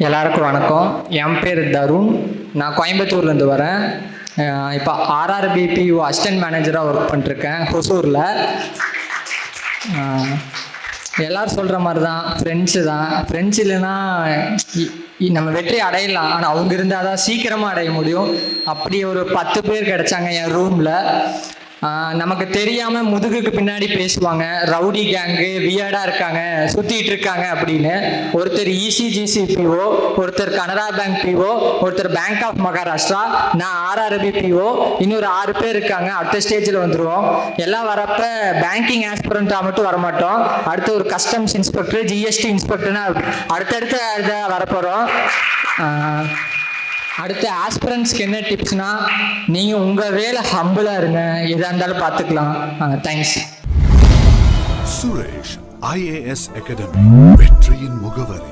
எல்லாருக்கும் வணக்கம். என் பேர் தருண். நான் கோயம்புத்தூர்லேருந்து வரேன். இப்போ ஆர்ஆர்பிபியூ அசிஸ்டன்ட் மேனேஜராக ஒர்க் பண்ணிட்டுருக்கேன் ஹொசூரில். எல்லோரும் சொல்கிற மாதிரி தான், ஃப்ரெண்ட்ஸு தான். ஃப்ரெண்ட்ஸ் இல்லைன்னா நம்ம வெற்றி அடையலாம், ஆனால் அவங்க இருந்தால் தான் சீக்கிரமாக அடைய முடியும். அப்படி ஒரு 10 பேர் கிடைச்சாங்க என் ரூமில். நமக்கு தெரியாமல் முதுகுக்கு பின்னாடி பேசுவாங்க, ரவுடி கேங்கு வியர்டாக இருக்காங்க, சுற்றிட்டு இருக்காங்க அப்படின்னு. ஒருத்தர் இசிஜிசி பிஓ, ஒருத்தர் கனரா பேங்க் பிஓ, ஒருத்தர் பேங்க் ஆஃப் மகாராஷ்டிரா, நான் ஆர்ஆர்பி பிஓ, இன்னொரு 6 பேர் இருக்காங்க. அடுத்த ஸ்டேஜில் வந்துடுவோம். எல்லாம் வரப்ப பேங்கிங் ஆஸ்பிரண்ட்டாக மட்டும் வரமாட்டோம். அடுத்து ஒரு கஸ்டம்ஸ் இன்ஸ்பெக்டர், ஜிஎஸ்டி இன்ஸ்பெக்டர்னா அடுத்தடுத்து வரப்போகிறோம். அடுத்து ஆஸ்பிரன்ஸ்க்கு என்ன டிப்ஸ்னா, நீங்கள் உங்கள் வேலை ஹம்பிளாக இருங்க, எதாக இருந்தாலும் பார்த்துக்கலாம். தேங்க்ஸ். சுரேஷ் IAS அகாடமி, வெற்றியின் முகவரி.